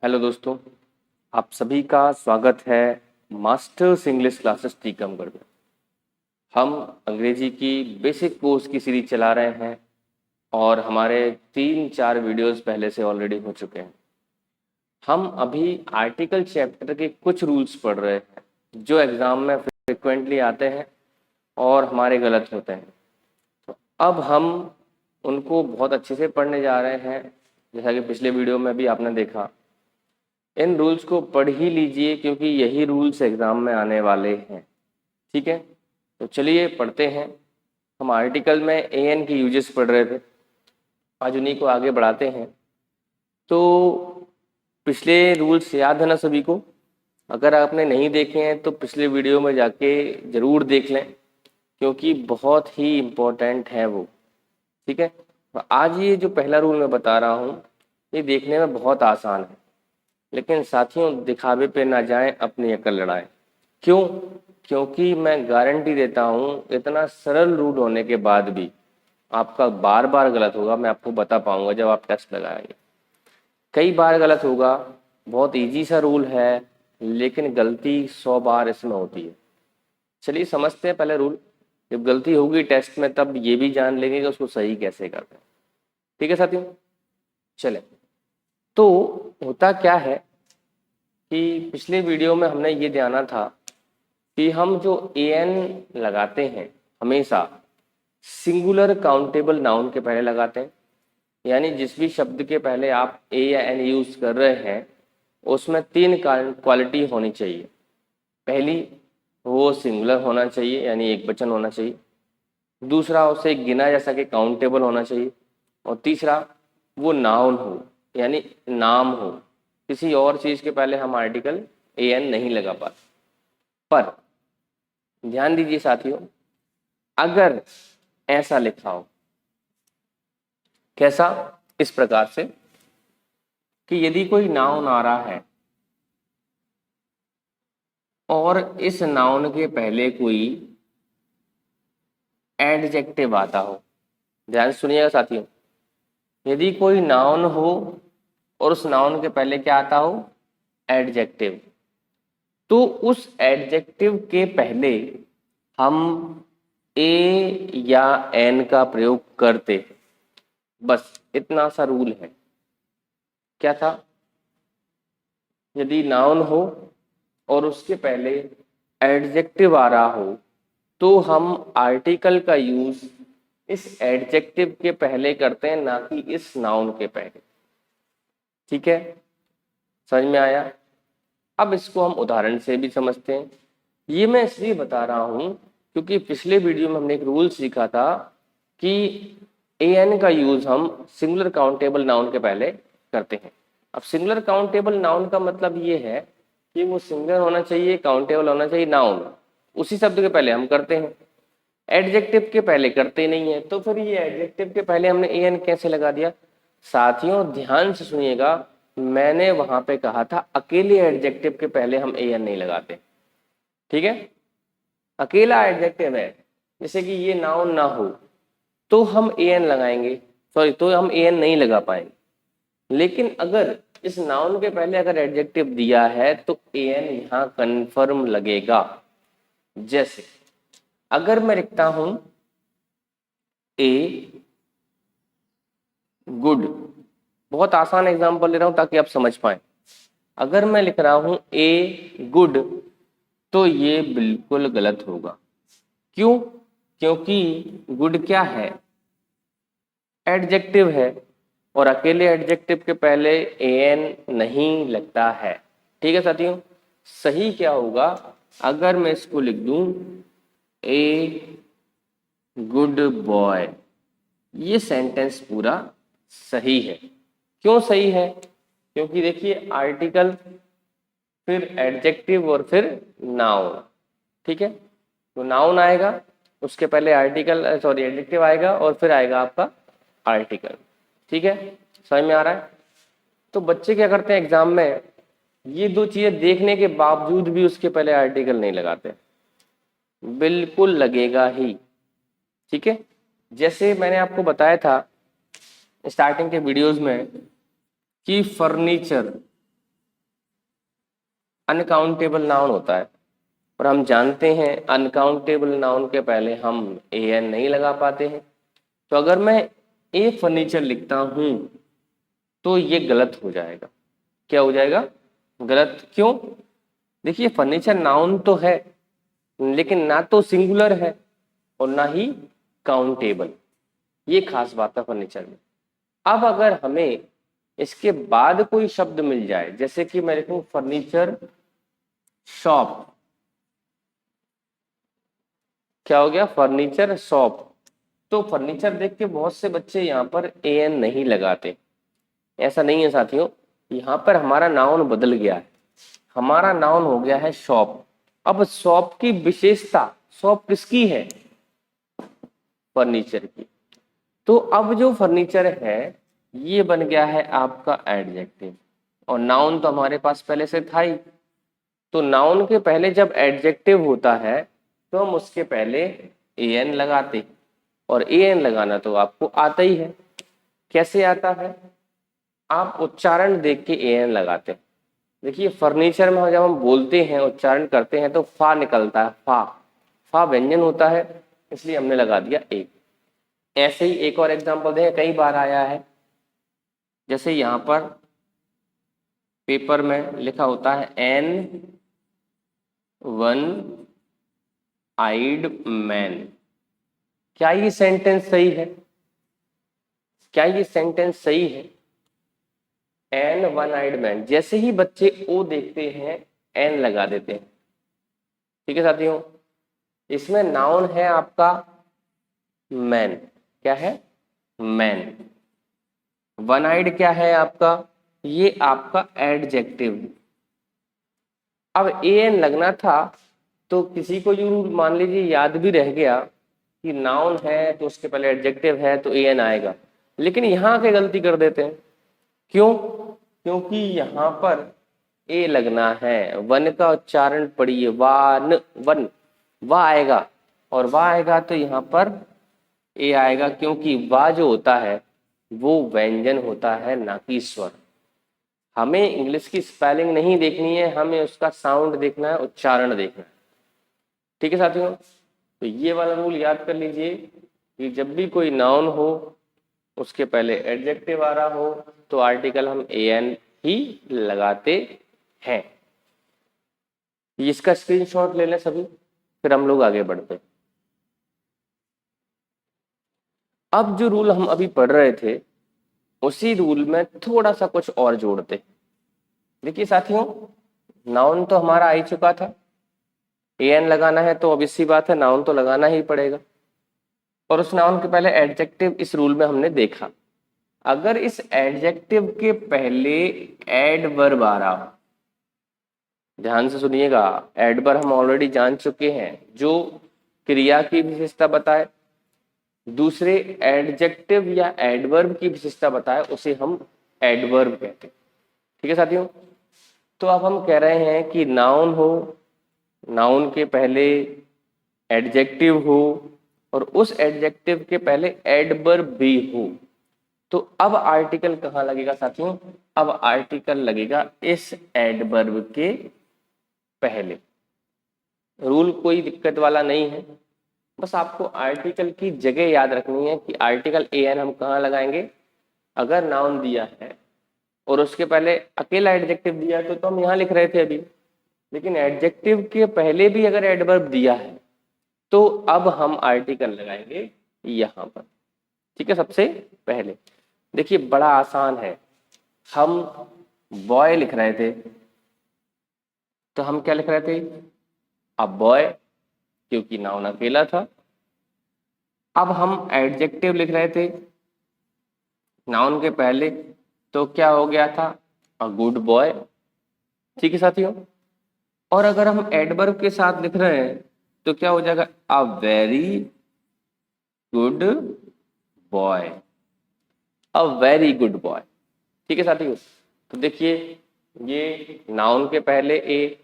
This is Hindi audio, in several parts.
हेलो दोस्तों, आप सभी का स्वागत है मास्टर्स इंग्लिश क्लासेस टीकमगढ़ में। हम अंग्रेजी की बेसिक कोर्स की सीरीज चला रहे हैं और हमारे 3-4 वीडियोस पहले से ऑलरेडी हो चुके हैं। हम अभी आर्टिकल चैप्टर के कुछ रूल्स पढ़ रहे हैं जो एग्ज़ाम में फ्रिक्वेंटली आते हैं और हमारे गलत होते हैं। तो अब हम उनको बहुत अच्छे से पढ़ने जा रहे हैं। जैसा कि पिछले वीडियो में भी आपने देखा, इन रूल्स को पढ़ ही लीजिए क्योंकि यही रूल्स एग्ज़ाम में आने वाले हैं। ठीक है, तो चलिए पढ़ते हैं। हम आर्टिकल में एन की यूजेस पढ़ रहे थे, आज उन्हीं को आगे बढ़ाते हैं। तो पिछले रूल्स याद है ना सभी को? अगर आपने नहीं देखे हैं तो पिछले वीडियो में जाके ज़रूर देख लें क्योंकि बहुत ही इम्पोर्टेंट है वो। ठीक है, तो आज ये जो पहला रूल मैं बता रहा हूँ ये देखने में बहुत आसान है, लेकिन साथियों दिखावे पे ना जाएं, अपनी अकल लड़ाएं। क्यों? क्योंकि मैं गारंटी देता हूँ इतना सरल रूल होने के बाद भी आपका बार बार गलत होगा। मैं आपको बता पाऊंगा जब आप टेस्ट लगाएंगे, कई बार गलत होगा। बहुत इजी सा रूल है लेकिन गलती 100 बार इसमें होती है। चलिए समझते हैं पहले रूल। जब गलती होगी टेस्ट में तब ये भी जान लेंगे कि उसको सही कैसे करते हैं। ठीक है साथियों, चले। तो होता क्या है कि पिछले वीडियो में हमने ये जाना था कि हम जो एन लगाते हैं हमेशा सिंगुलर काउंटेबल नाउन के पहले लगाते हैं। यानी जिस भी शब्द के पहले आप ए या एन यूज कर रहे हैं उसमें 3 क्वालिटी होनी चाहिए। पहली, वो सिंगुलर होना चाहिए यानी एक वचन होना चाहिए। दूसरा, उसे गिना जैसा कि काउंटेबल होना चाहिए। और तीसरा, वो नाउन हो यानी नाम हो। किसी और चीज़ के पहले हम आर्टिकल ए एन नहीं लगा पाते। पर ध्यान दीजिए साथियों, अगर ऐसा लिखा हो, कैसा? इस प्रकार से कि यदि कोई नाउन आ रहा है और इस नाउन के पहले कोई एडजेक्टिव आता हो। ध्यान से सुनिएगा साथियों, यदि कोई नाउन हो और उस नाउन के पहले क्या आता हो? एडजेक्टिव। तो उस एडजेक्टिव के पहले हम ए या एन का प्रयोग करते। बस इतना सा रूल है। क्या था? यदि नाउन हो और उसके पहले एडजेक्टिव आ रहा हो तो हम आर्टिकल का यूज इस एडजेक्टिव के पहले करते हैं, ना कि इस नाउन के पहले। ठीक है, समझ में आया? अब इसको हम उदाहरण से भी समझते हैं। ये मैं इसलिए बता रहा हूं क्योंकि पिछले वीडियो में हमने एक रूल सीखा था कि ए एन का यूज हम सिंगुलर काउंटेबल नाउन के पहले करते हैं। अब सिंगुलर काउंटेबल नाउन का मतलब ये है कि वो सिंगुलर होना चाहिए, काउंटेबल होना चाहिए, नाउन उसी शब्द के पहले हम करते हैं, एडजेक्टिव के पहले करते नहीं है। तो फिर ये एडजेक्टिव के पहले हमने ए एन कैसे लगा दिया? साथियों ध्यान से सुनिएगा, मैंने वहां पे कहा था अकेले एडजेक्टिव के पहले हम ए एन नहीं लगाते। ठीक है, अकेला एडजेक्टिव है जैसे कि ये नाउन ना हो तो हम ए एन लगाएंगे, सॉरी तो हम ए एन नहीं लगा पाएंगे। लेकिन अगर इस नाउन के पहले अगर एडजेक्टिव दिया है तो ए एन यहाँ कन्फर्म लगेगा। जैसे अगर मैं लिखता हूं ए गुड, बहुत आसान एग्जांपल ले रहा हूं ताकि आप समझ पाए। अगर मैं लिख रहा हूं ए गुड तो ये बिल्कुल गलत होगा। क्यों? क्योंकि गुड क्या है? एडजेक्टिव है और अकेले एडजेक्टिव के पहले ए एन नहीं लगता है। ठीक है साथियों, सही क्या होगा? अगर मैं इसको लिख दूं ए गुड बॉय, ये सेंटेंस पूरा सही है। क्यों सही है? क्योंकि देखिए आर्टिकल, फिर एडजेक्टिव और फिर नाउन। ठीक है, तो नाउन आएगा, उसके पहले आर्टिकल सॉरी एडजेक्टिव आएगा और फिर आएगा आपका आर्टिकल। ठीक है, समझ में आ रहा है? तो बच्चे क्या करते हैं एग्जाम में, ये दो चीजें देखने के बावजूद भी उसके पहले आर्टिकल नहीं लगाते। बिल्कुल लगेगा ही। ठीक है, जैसे मैंने आपको बताया था स्टार्टिंग के वीडियोस में कि फर्नीचर अनकाउंटेबल नाउन होता है, और हम जानते हैं अनकाउंटेबल नाउन के पहले हम ए एन नहीं लगा पाते हैं। तो अगर मैं ए फर्नीचर लिखता हूं तो ये गलत हो जाएगा। क्या हो जाएगा? गलत। क्यों? देखिए फर्नीचर नाउन तो है, लेकिन ना तो सिंगुलर है और ना ही काउंटेबल। ये खास बात है फर्नीचर में। अब अगर हमें इसके बाद कोई शब्द मिल जाए, जैसे कि मैं लिखूं फर्नीचर शॉप, क्या हो गया? Furniture shop. तो फर्नीचर देख के बहुत से बच्चे यहाँ पर ए एन नहीं लगाते। ऐसा नहीं है साथियों, यहाँ पर हमारा नाउन बदल गया है, हमारा नाउन हो गया है शॉप। अब शॉप की विशेषता, शॉप किसकी है? फर्नीचर की। तो अब जो फर्नीचर है ये बन गया है आपका एडजेक्टिव, और नाउन तो हमारे पास पहले से था ही। तो नाउन के पहले जब एडजेक्टिव होता है तो हम उसके पहले ए एन लगाते, और ए एन लगाना तो आपको आता ही है। कैसे आता है? आप उच्चारण देख के ए एन लगाते हैं। देखिए फर्नीचर में जब हम बोलते हैं, उच्चारण करते हैं तो फा निकलता है, फा। फा व्यंजन होता है, इसलिए हमने लगा दिया ए। ऐसे ही एक और एग्जांपल दें, कई बार आया है, जैसे यहाँ पर पेपर में लिखा होता है एन वन आइड मैन। क्या ये सेंटेंस सही है? क्या ये सेंटेंस सही है? एन वन आइड मैन, जैसे ही बच्चे ओ देखते हैं एन लगा देते हैं। ठीक है साथियों, इसमें नाउन है आपका मैन। क्या है? मैन। वन आइड क्या है आपका? ये आपका एडजेक्टिव। अब ए एन लगना था, तो किसी को जो मान लीजिए याद भी रह गया कि नाउन है तो उसके पहले एडजेक्टिव है तो ए एन आएगा, लेकिन यहाँ आके गलती कर देते हैं। क्यों? क्योंकि यहाँ पर ए लगना है। वन का उच्चारण पढ़िए, वान, वन, वाह आएगा, और वाह आएगा तो यहाँ पर ए आएगा, क्योंकि वाह जो होता है वो व्यंजन होता है, ना कि स्वर। हमें इंग्लिश की स्पेलिंग नहीं देखनी है, हमें उसका साउंड देखना है, उच्चारण देखना है। ठीक है साथियों, तो ये वाला रूल याद कर लीजिए कि जब भी कोई नाउन हो उसके पहले एडजेक्टिव आ रहा हो तो आर्टिकल हम ए एन ही लगाते हैं। इसका स्क्रीनशॉट ले लें सभी, फिर हम लोग आगे बढ़ते हैं। अब जो रूल हम अभी पढ़ रहे थे उसी रूल में थोड़ा सा कुछ और जोड़ते। देखिए साथियों, नाउन तो हमारा आ ही चुका था, ए एन लगाना है तो obvious सी बात है नाउन तो लगाना ही पड़ेगा, और उस नाउन के पहले एडजेक्टिव इस रूल में हमने देखा। अगर इस एडजेक्टिव के पहले एडवर्ब आ रहा हो, ध्यान से सुनिएगा, एडवर्ब हम ऑलरेडी जान चुके हैं जो क्रिया की विशेषता बताए, दूसरे एडजेक्टिव या एडवर्ब की विशेषता बताए उसे हम एडवर्ब कहते हैं। ठीक है साथियों, तो अब हम कह रहे हैं कि नाउन हो, नाउन के पहले एडजेक्टिव हो, और उस एडजेक्टिव के पहले एडवर्ब भी हो, तो अब आर्टिकल कहाँ लगेगा साथियों? अब आर्टिकल लगेगा इस एडवर्ब के पहले। रूल कोई दिक्कत वाला नहीं है, बस आपको आर्टिकल की जगह याद रखनी है कि आर्टिकल ए एन हम कहाँ लगाएंगे। अगर नाउन दिया है और उसके पहले अकेला एडजेक्टिव दिया है तो हम यहाँ लिख रहे थे अभी, लेकिन एडजेक्टिव के पहले भी अगर एडवर्ब दिया है तो अब हम आर्टिकल लगाएंगे यहाँ पर। ठीक है, सबसे पहले देखिए बड़ा आसान है, हम बॉय लिख रहे थे तो हम क्या लिख रहे थे? अब बॉय, क्योंकि नाउन अकेला था। अब हम एडजेक्टिव लिख रहे थे नाउन के पहले, तो क्या हो गया था? A good boy. ठीक है साथियों, और अगर हम एडवर्ब के साथ लिख रहे हैं तो क्या हो जाएगा? A very good boy, a very good boy. ठीक है साथियों, तो देखिए ये नाउन के पहले ए,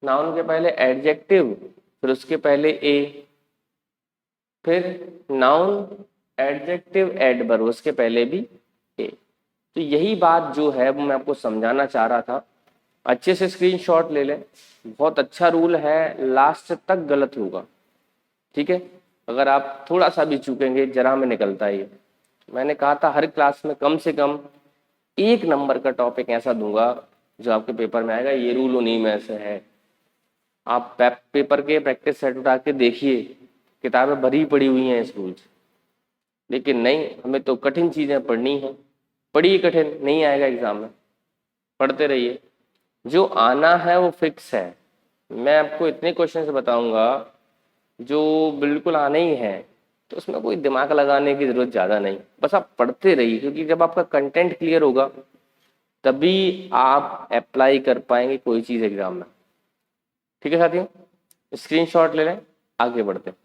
नाउन के पहले एडजेक्टिव, फिर उसके पहले ए, फिर नाउन एडजेक्टिव एडवर्ब उसके पहले भी ए। तो यही बात जो है वो मैं आपको समझाना चाह रहा था। अच्छे से स्क्रीनशॉट ले लें। बहुत अच्छा रूल है, लास्ट तक गलत होगा, ठीक है। अगर आप थोड़ा सा भी चूकेंगे जरा में निकलता है ये। मैंने कहा था हर क्लास में कम से कम 1 नंबर का टॉपिक ऐसा दूंगा जो आपके पेपर में आएगा, ये रूल उन्हीं में से है। आप पेपर के प्रैक्टिस सेट उठा के देखिए, किताबें भरी पड़ी हुई हैं इस रूल से, लेकिन नहीं, हमें तो कठिन चीज़ें पढ़नी है। पढ़िए, कठिन नहीं आएगा एग्जाम में, पढ़ते रहिए। जो आना है वो फिक्स है। मैं आपको इतने क्वेश्चन बताऊंगा जो बिल्कुल आने ही है, तो उसमें कोई दिमाग लगाने की जरूरत ज़्यादा नहीं, बस आप पढ़ते रहिए, क्योंकि जब आपका कंटेंट क्लियर होगा तभी आप अप्लाई कर पाएंगे कोई चीज़ एग्जाम में। ठीक है साथियों, स्क्रीनशॉट ले लें, आगे बढ़ते हैं।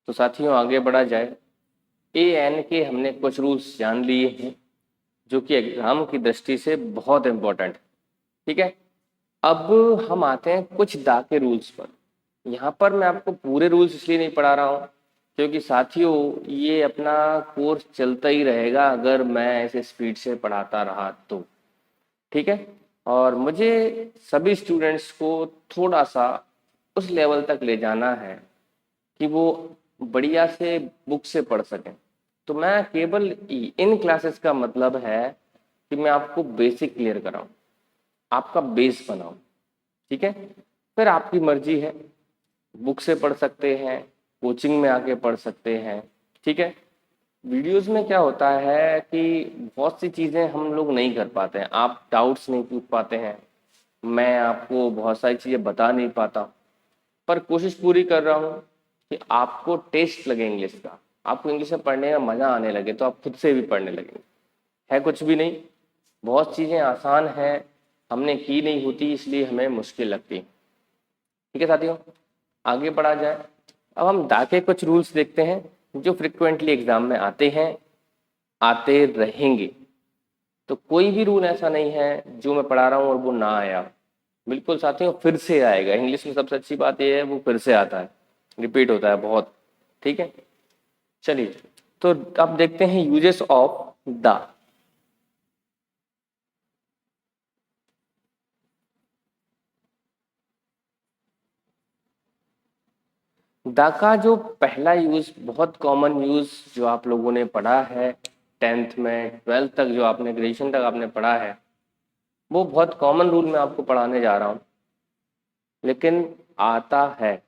तो साथियों आगे बढ़ा जाए। एएन के हमने कुछ रूल्स जान लिए हैं जो कि एग्जाम की दृष्टि से बहुत इंपॉर्टेंट है, ठीक है। अब हम आते हैं कुछ दा के रूल्स पर। यहाँ पर मैं आपको पूरे रूल्स इसलिए नहीं पढ़ा रहा हूँ क्योंकि साथियों ये अपना कोर्स चलता ही रहेगा अगर मैं ऐसे स्पीड से पढ़ाता रहा तो, ठीक है। और मुझे सभी स्टूडेंट्स को थोड़ा सा उस लेवल तक ले जाना है कि वो बढ़िया से बुक से पढ़ सकें। तो मैं केवल इन क्लासेस का मतलब है कि मैं आपको बेसिक क्लियर कराऊं, आपका बेस बनाऊं, ठीक है। फिर आपकी मर्जी है, बुक से पढ़ सकते हैं, कोचिंग में आके पढ़ सकते हैं, ठीक है। वीडियोस में क्या होता है कि बहुत सी चीज़ें हम लोग नहीं कर पाते हैं, आप डाउट्स नहीं पूछ पाते हैं, मैं आपको बहुत सारी चीज़ें बता नहीं पाता, पर कोशिश पूरी कर रहा हूँ कि आपको टेस्ट लगे इंग्लिश का, आपको इंग्लिश में पढ़ने में मज़ा आने लगे, तो आप खुद से भी पढ़ने लगेंगे। है कुछ भी नहीं, बहुत चीज़ें आसान हैं, हमने की नहीं होती इसलिए हमें मुश्किल लगती। ठीक है साथियों, आगे बढ़ा जाए। अब हम दा के कुछ रूल्स देखते हैं जो फ्रिक्वेंटली एग्जाम में आते हैं, आते रहेंगे। तो कोई भी रूल ऐसा नहीं है जो मैं पढ़ा रहा हूँ और वो ना आया, बिल्कुल साथियों फिर से आएगा। इंग्लिश में सबसे अच्छी बात यह है वो फिर से आता है, रिपीट होता है बहुत, ठीक है। चलिए, तो अब देखते हैं यूजेस ऑफ द। द का जो पहला यूज, बहुत कॉमन यूज जो आप लोगों ने पढ़ा है 10th में, 12th तक, जो आपने ग्रेजुएशन तक आपने पढ़ा है, वो बहुत कॉमन रूल मैं आपको पढ़ाने जा रहा हूँ, लेकिन आता है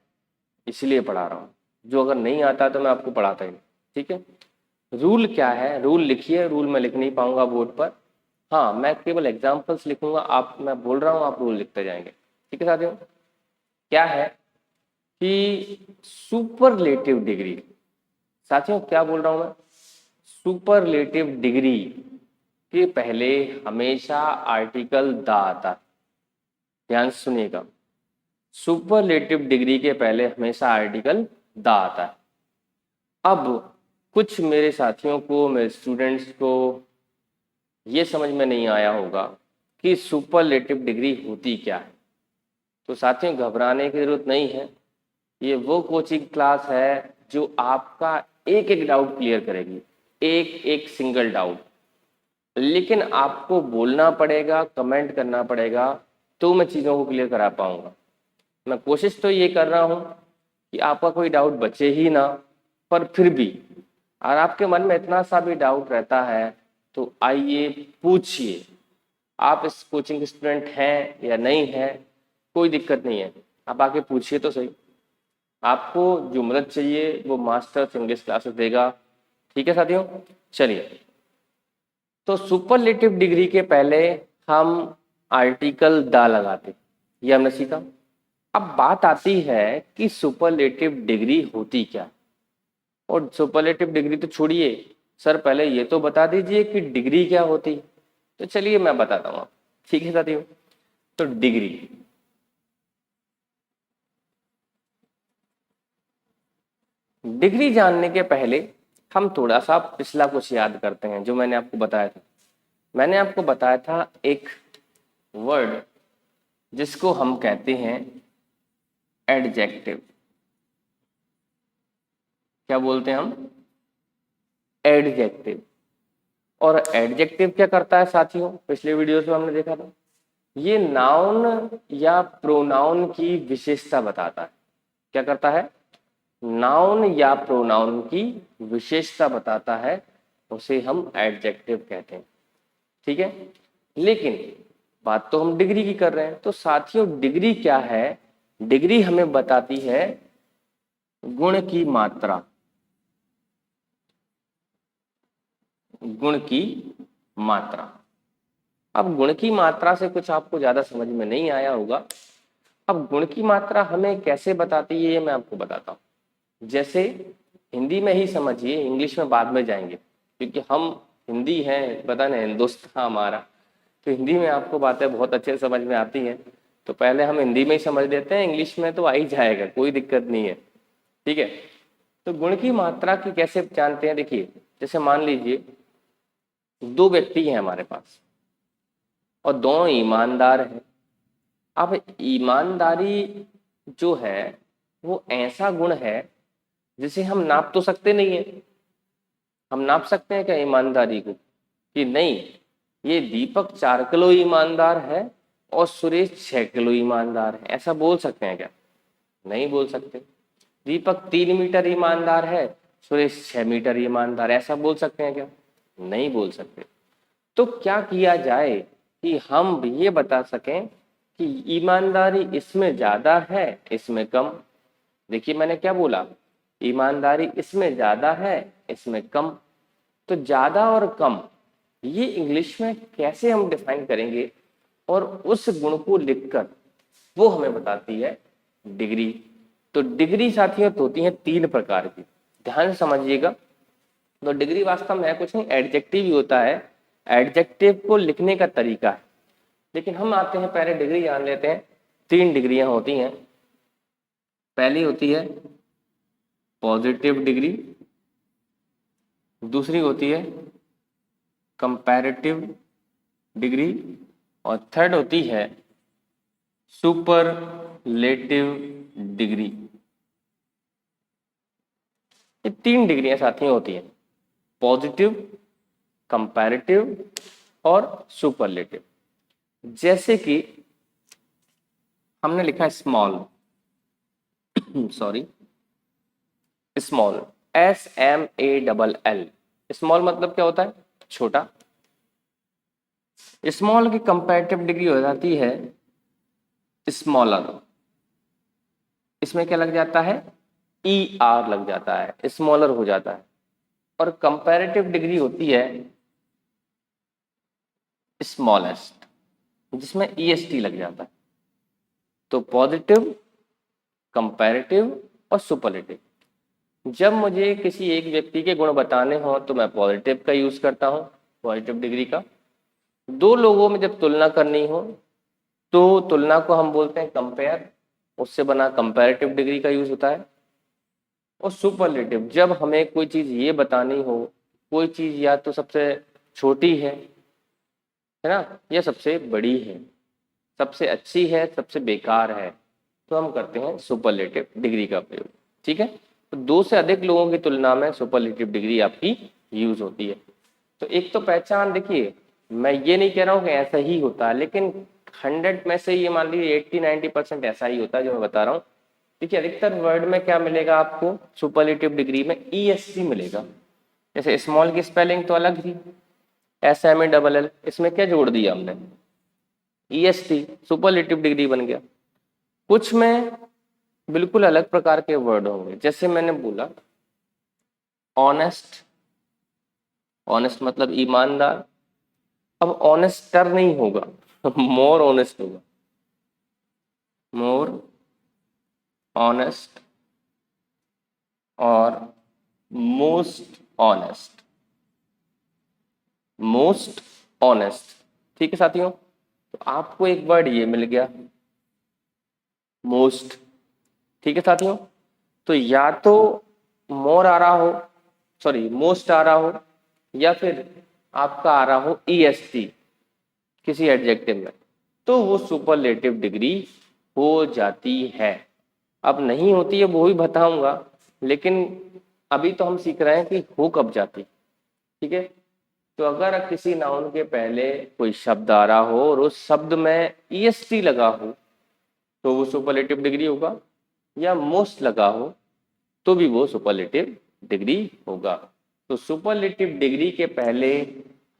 इसलिए पढ़ा रहा हूँ। जो अगर नहीं आता तो मैं आपको पढ़ाता ही नहीं, ठीक है। रूल क्या है, रूल लिखिए, रूल मैं लिख नहीं पाऊंगा बोर्ड पर, हाँ मैं केवल एग्जाम्पल्स लिखूंगा, आप, मैं बोल रहा हूँ आप रूल लिखते जाएंगे, ठीक है साथियों। क्या है कि सुपरलेटिव डिग्री, साथियों क्या बोल रहा हूं मैं, सुपरलेटिव डिग्री के पहले हमेशा आर्टिकल द आता है। ध्यान से सुनिएगा, सुपरलेटिव डिग्री के पहले हमेशा आर्टिकल द आता है। अब कुछ मेरे साथियों को, मेरे स्टूडेंट्स को ये समझ में नहीं आया होगा कि सुपरलेटिव डिग्री होती क्या है। तो साथियों घबराने की जरूरत नहीं है, ये वो कोचिंग क्लास है जो आपका एक एक डाउट क्लियर करेगी, एक एक सिंगल डाउट। लेकिन आपको बोलना पड़ेगा, कमेंट करना पड़ेगा, तो मैं चीज़ों को क्लियर करा पाऊंगा। मैं कोशिश तो ये कर रहा हूँ कि आपका कोई डाउट बचे ही ना, पर फिर भी अगर आपके मन में इतना सा भी डाउट रहता है तो आइए पूछिए। आप इस कोचिंग के स्टूडेंट हैं या नहीं है, कोई दिक्कत नहीं है, आप आके पूछिए तो सही। आपको जो मदद चाहिए वो मास्टर्स इंग्लिश क्लासेस देगा, ठीक है साथियों। चलिए, तो सुपरलेटिव डिग्री के पहले हम आर्टिकल द लगाते, ये हमने सीखा। अब बात आती है कि सुपरलेटिव डिग्री होती क्या, और सुपरलेटिव डिग्री तो छोड़िए, सर पहले ये तो बता दीजिए कि डिग्री क्या होती। तो चलिए मैं बताता हूँ आप, ठीक है साथियों। तो डिग्री, डिग्री जानने के पहले हम थोड़ा सा पिछला कुछ याद करते हैं जो मैंने आपको बताया था। मैंने आपको बताया था एक वर्ड जिसको हम कहते हैं एडजेक्टिव। क्या बोलते हैं हम, एडजेक्टिव। और एडजेक्टिव क्या करता है साथियों, पिछले वीडियोस में हमने देखा था, ये नाउन या प्रोनाउन की विशेषता बताता है। क्या करता है? नाउन या प्रोनाउन की विशेषता बताता है, उसे हम एडजेक्टिव कहते हैं। ठीक है, लेकिन बात तो हम डिग्री की कर रहे हैं। तो साथियों, डिग्री क्या है? डिग्री हमें बताती है गुण की मात्रा। गुण की मात्रा। अब गुण की मात्रा से कुछ आपको ज्यादा समझ में नहीं आया होगा। अब गुण की मात्रा हमें कैसे बताती है ये मैं आपको बताता हूँ। जैसे हिंदी में ही समझिए, इंग्लिश में बाद में जाएंगे, क्योंकि हम हिंदी हैं, पता नहीं हिंदुस्तान हमारा, तो हिंदी में आपको बातें बहुत अच्छे से समझ में आती हैं। तो पहले हम हिंदी में ही समझ लेते हैं, इंग्लिश में तो आ ही जाएगा, कोई दिक्कत नहीं है। ठीक है, तो गुण की मात्रा की कैसे जानते हैं? देखिए, जैसे मान लीजिए दो व्यक्ति हैं हमारे पास और दोनों ईमानदार हैं। अब ईमानदारी जो है वो ऐसा गुण है जिसे हम नाप तो सकते नहीं है। हम नाप सकते हैं क्या ईमानदारी को कि नहीं ये दीपक 4 किलो ईमानदार है और सुरेश 6 किलो ईमानदार है, ऐसा बोल सकते हैं क्या? नहीं बोल सकते। दीपक 3 मीटर ईमानदार है, सुरेश 6 मीटर ईमानदार, ऐसा बोल सकते हैं क्या? नहीं बोल सकते। तो क्या किया जाए कि हम ये बता सकें कि ईमानदारी इसमें ज्यादा है इसमें कम। देखिए मैंने क्या बोला, ईमानदारी इसमें ज्यादा है इसमें कम। तो ज्यादा और कम ये इंग्लिश में कैसे हम डिफाइन करेंगे, और उस गुण को लिखकर वो हमें बताती है डिग्री। तो डिग्री साथियों तो होती है 3 प्रकार की, ध्यान से समझिएगा। तो डिग्री वास्तव में है कुछ नहीं, एडजेक्टिव ही होता है। एडजेक्टिव को लिखने का तरीका है। लेकिन हम आते हैं पहले डिग्री जान लेते हैं। 3 डिग्रियां होती हैं। पहली होती है पॉजिटिव डिग्री, दूसरी होती है कंपैरेटिव डिग्री, और थर्ड होती है सुपरलेटिव डिग्री। ये 3 डिग्रियां साथियों होती हैं, पॉजिटिव, कंपैरेटिव और सुपरलेटिव। जैसे कि हमने लिखा है small, sorry small, SMALL। Small मतलब क्या होता है? छोटा। स्मॉल की कंपैरेटिव डिग्री हो जाती है स्मॉलर। इसमें क्या लग जाता है? ER लग जाता है, स्मॉलर हो जाता है। और कंपैरेटिव डिग्री होती है स्मॉलेस्ट, जिसमें EST लग जाता है। तो पॉजिटिव, कंपैरेटिव और सुपरलेटिव। जब मुझे किसी एक व्यक्ति के गुण बताने हो तो मैं पॉजिटिव का यूज करता हूँ, पॉजिटिव डिग्री का। दो लोगों में जब तुलना करनी हो तो तुलना को हम बोलते हैं कंपेयर, उससे बना कंपैरेटिव डिग्री का यूज होता है। और सुपरलेटिव, जब हमें कोई चीज ये बतानी हो, कोई चीज या तो सबसे छोटी है ना, या सबसे बड़ी है, सबसे अच्छी है, सबसे बेकार है, तो हम करते हैं सुपरलेटिव डिग्री का प्रयोग। ठीक है, तो 2 से अधिक लोगों की तुलना में सुपरलेटिव डिग्री आपकी यूज होती है। तो एक तो पहचान, देखिए मैं ये नहीं कह रहा हूँ कि ऐसा ही होता है, लेकिन 100 में से ये मान लीजिए 80-90% ऐसा ही होता है जो मैं बता रहा हूँ। देखिए अधिकतर वर्ड में क्या मिलेगा आपको सुपरलेटिव डिग्री में? EST मिलेगा। जैसे स्मॉल की स्पेलिंग तो अलग थी, SMALL, इसमें क्या जोड़ दिया हमने? EST, सुपरलेटिव डिग्री बन गया। कुछ में बिल्कुल अलग प्रकार के वर्ड होंगे, जैसे मैंने बोला ऑनेस्ट, ऑनेस्ट मतलब ईमानदार। अब ऑनेस्टर नहीं होगा, मोर ऑनेस्ट होगा, मोर ऑनेस्ट और मोस्ट ऑनेस्ट, मोस्ट ऑनेस्ट। ठीक है साथियों, तो आपको एक वर्ड ये मिल गया मोस्ट। ठीक है साथियों, तो या तो मोर आ रहा हो, सॉरी मोस्ट आ रहा हो, या फिर आपका आ रहा हो EST किसी एडजेक्टिव में, तो वो सुपरलेटिव डिग्री हो जाती है। अब नहीं होती है वो भी बताऊंगा, लेकिन अभी तो हम सीख रहे हैं कि हो कब जाती। ठीक है, तो अगर किसी नाउन के पहले कोई शब्द आ रहा हो और उस शब्द में ईएसटी लगा हो तो वो सुपरलेटिव डिग्री होगा, या मोस्ट लगा हो तो भी वो सुपरलेटिव डिग्री होगा। तो सुपरलेटिव डिग्री के पहले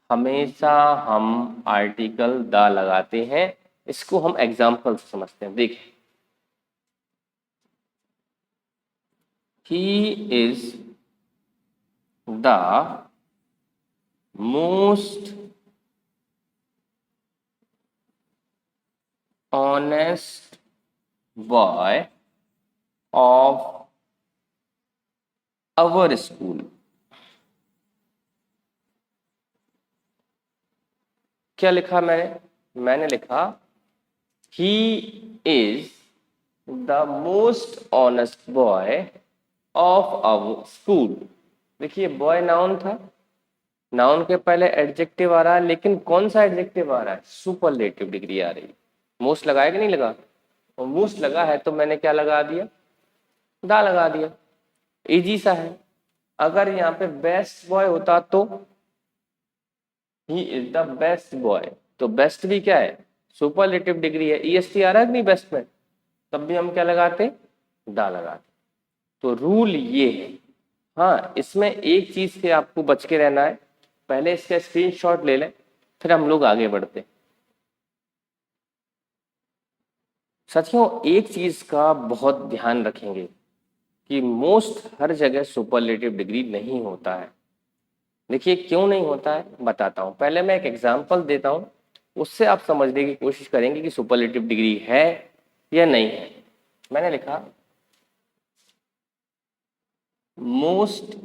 हमेशा हम आर्टिकल द लगाते हैं। इसको हम एग्जाम्पल से समझते हैं। देखिए, he is the most honest boy of our school. क्या लिखा मैंने लिखा he is the most honest boy of our school. देखिए, बॉय नाउन था, नाउन के पहले एडजेक्टिव आ रहा है, लेकिन कौन सा एडजेक्टिव आ रहा है? सुपरलेटिव डिग्री आ रही है। मोस्ट लगाया कि नहीं लगा? और मोस्ट लगा है तो मैंने क्या लगा दिया? दा लगा दिया। इजी सा है। अगर यहाँ पे बेस्ट बॉय होता तो he is the best boy, तो बेस्ट भी क्या है? सुपरलेटिव डिग्री है। ईएसटी आ रहा है कि नहीं बेस्ट में? तब भी हम क्या लगाते? दा लगाते। तो रूल ये है। हाँ, इसमें एक चीज से आपको बच के रहना है। पहले इसका स्क्रीनशॉट ले लें, फिर हम लोग आगे बढ़ते हैं। साथियों, एक चीज का बहुत ध्यान रखेंगे कि मोस्ट हर जगह सुपरलेटिव डिग्री नहीं होता है। देखिए, क्यों नहीं होता है बताता हूं। पहले मैं एक एग्जांपल देता हूं, उससे आप समझने की कोशिश करेंगे कि सुपरलेटिव डिग्री है या नहीं है। मैंने लिखा मोस्ट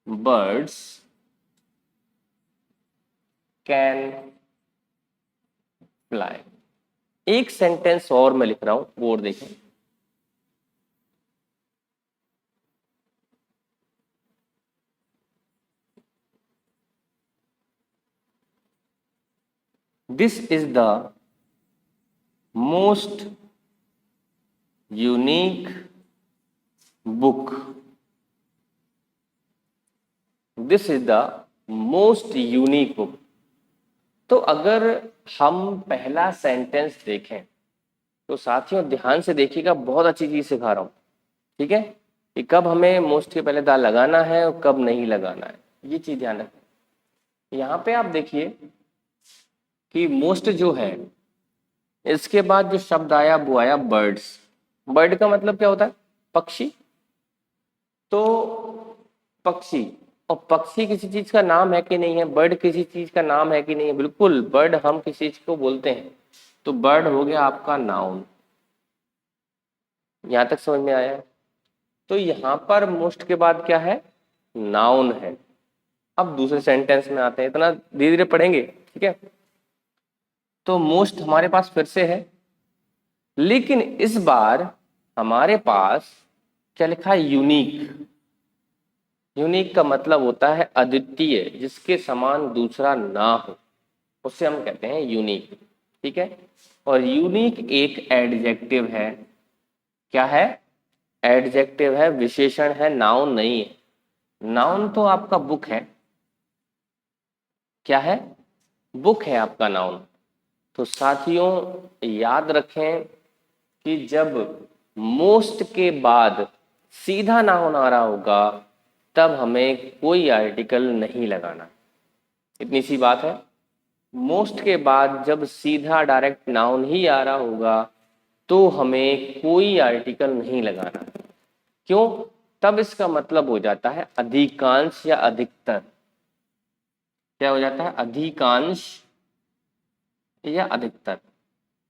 बर्ड्स कैन फ्लाई। एक सेंटेंस और मैं लिख रहा हूं, वो और देखें। This is the most unique book. This is the most unique book. तो अगर हम पहला सेंटेंस देखें तो साथियों ध्यान से देखिएगा, बहुत अच्छी चीज सिखा रहा हूं, ठीक है? कि कब हमें मोस्ट के पहले दा लगाना है और कब नहीं लगाना है, ये चीज ध्यान रखें। यहाँ पे आप देखिए कि मोस्ट जो है, इसके बाद जो शब्द आया वो आया बर्ड्स। बर्ड का मतलब क्या होता है? पक्षी। तो पक्षी, और पक्षी किसी चीज का नाम है कि नहीं है? बर्ड किसी चीज का नाम है कि नहीं है? बिल्कुल, बर्ड हम किसी चीज को बोलते हैं। तो बर्ड हो गया आपका नाउन। यहां तक समझ में आया है? तो यहां पर मोस्ट के बाद क्या है? नाउन है। अब दूसरे सेंटेंस में आते हैं, इतना धीरे धीरे पढ़ेंगे, ठीक है? तो मोस्ट हमारे पास फिर से है, लेकिन इस बार हमारे पास क्या लिखा है? यूनिक। यूनिक का मतलब होता है अद्वितीय, जिसके समान दूसरा ना हो, उससे हम कहते हैं यूनिक, ठीक है? और यूनिक एक एडजेक्टिव है। क्या है? एडजेक्टिव है, विशेषण है, नाउन नहीं है। नाउन तो आपका बुक है। क्या है? बुक है आपका नाउन। तो साथियों याद रखें कि जब मोस्ट के बाद सीधा नाउन आ रहा होगा तब हमें कोई आर्टिकल नहीं लगाना। इतनी सी बात है। मोस्ट के बाद जब सीधा डायरेक्ट नाउन ही आ रहा होगा तो हमें कोई आर्टिकल नहीं लगाना। क्यों? तब इसका मतलब हो जाता है अधिकांश या अधिकतर। क्या हो जाता है? अधिकांश या अधिकतर।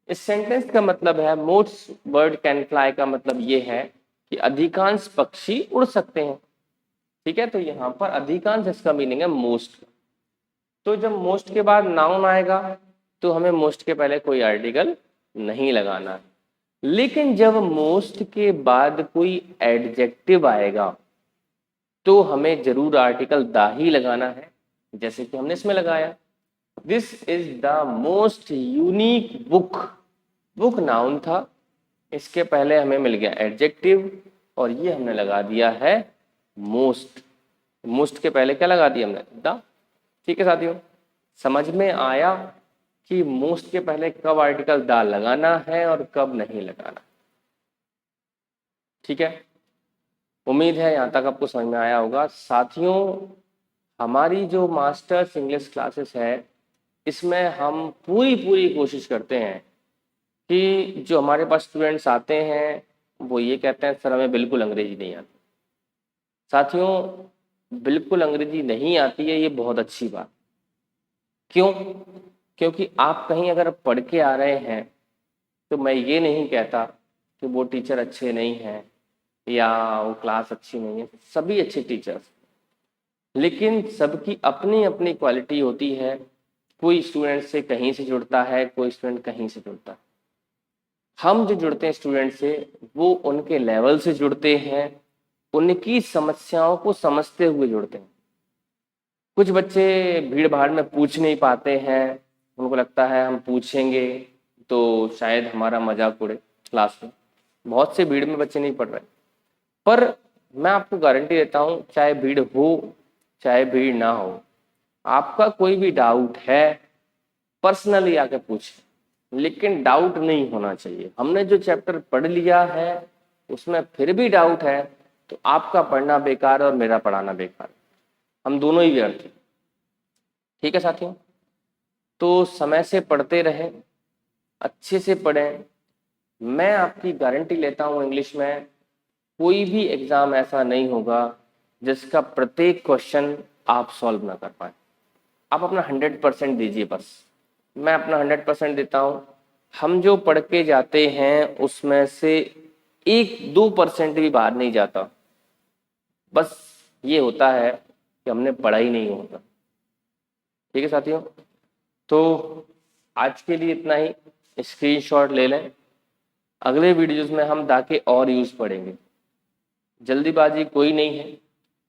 इस सेंटेंस का मतलब है मोस्ट बर्ड कैन फ्लाई, का मतलब ये है कि अधिकांश पक्षी उड़ सकते हैं, ठीक है? तो यहाँ पर अधिकांश इसका मीनिंग है मोस्ट। तो जब मोस्ट के बाद नाउन आएगा तो हमें मोस्ट के पहले कोई आर्टिकल नहीं लगाना। लेकिन जब मोस्ट के बाद कोई एडजेक्टिव आएगा तो हमें जरूर आर्टिकल द ही लगाना है, जैसे कि हमने इसमें लगाया। This is the most unique book. Book noun था, इसके पहले हमें मिल गया एडजेक्टिव और ये हमने लगा दिया है मोस्ट। मोस्ट के पहले क्या लगा दिया हमने, द। ठीक है साथियों, समझ में आया कि मोस्ट के पहले कब आर्टिकल द लगाना है और कब नहीं लगाना। ठीक है, उम्मीद है यहाँ तक आपको समझ में आया होगा। साथियों, हमारी जो मास्टर्स इंग्लिश क्लासेस है, इसमें हम पूरी पूरी कोशिश करते हैं कि जो हमारे पास स्टूडेंट्स आते हैं वो ये कहते हैं सर हमें बिल्कुल अंग्रेजी नहीं आती। साथियों, बिल्कुल अंग्रेजी नहीं आती है ये बहुत अच्छी बात। क्यों? क्योंकि आप कहीं अगर पढ़ के आ रहे हैं तो मैं ये नहीं कहता कि वो टीचर अच्छे नहीं हैं या वो क्लास अच्छी नहीं है, सभी अच्छे टीचर्स, लेकिन सबकी अपनी अपनी क्वालिटी होती है। कोई स्टूडेंट से कहीं से जुड़ता है, कोई स्टूडेंट कहीं से जुड़ता है। हम जो जुड़ते हैं स्टूडेंट से वो उनके लेवल से जुड़ते हैं, उनकी समस्याओं को समझते हुए जुड़ते हैं। कुछ बच्चे भीड़ भाड़ में पूछ नहीं पाते हैं, उनको लगता है हम पूछेंगे तो शायद हमारा मजाक उड़े क्लास में। बहुत से भीड़ में बच्चे नहीं पढ़ रहे, पर मैं आपको गारंटी देता हूँ चाहे भीड़ हो चाहे भीड़ ना हो, आपका कोई भी डाउट है पर्सनली आके पूछें, लेकिन डाउट नहीं होना चाहिए। हमने जो चैप्टर पढ़ लिया है उसमें फिर भी डाउट है तो आपका पढ़ना बेकार है और मेरा पढ़ाना बेकार है, हम दोनों ही व्यर्थ हैं। ठीक है साथियों, तो समय से पढ़ते रहें, अच्छे से पढ़ें। मैं आपकी गारंटी लेता हूँ इंग्लिश में कोई भी एग्जाम ऐसा नहीं होगा जिसका प्रत्येक क्वेश्चन आप सॉल्व ना कर पाए। आप अपना 100% दीजिए बस। मैं अपना 100% देता हूँ। हम जो पढ़ के जाते हैं उसमें से 1-2% भी बाहर नहीं जाता। बस ये होता है कि हमने पढ़ा ही नहीं होता। ठीक है साथियों, तो आज के लिए इतना ही। स्क्रीनशॉट ले लें, अगले वीडियोस में हम दाके और यूज पढ़ेंगे। जल्दीबाजी कोई नहीं है,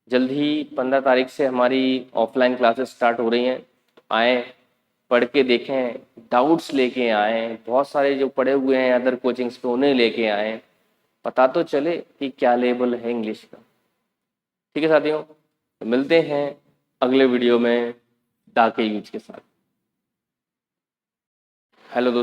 जल्द ही 15 तारीख से हमारी ऑफलाइन क्लासेस स्टार्ट हो रही हैं। तो आएँ, पढ़ के देखें, डाउट्स लेके आएँ, बहुत सारे जो पढ़े हुए हैं अदर कोचिंग्स पे उन्हें लेके आएँ, पता तो चले कि क्या लेवल है इंग्लिश का। ठीक है साथियों, तो मिलते हैं अगले वीडियो में दाके यूज के साथ। हेलो दोस्तों।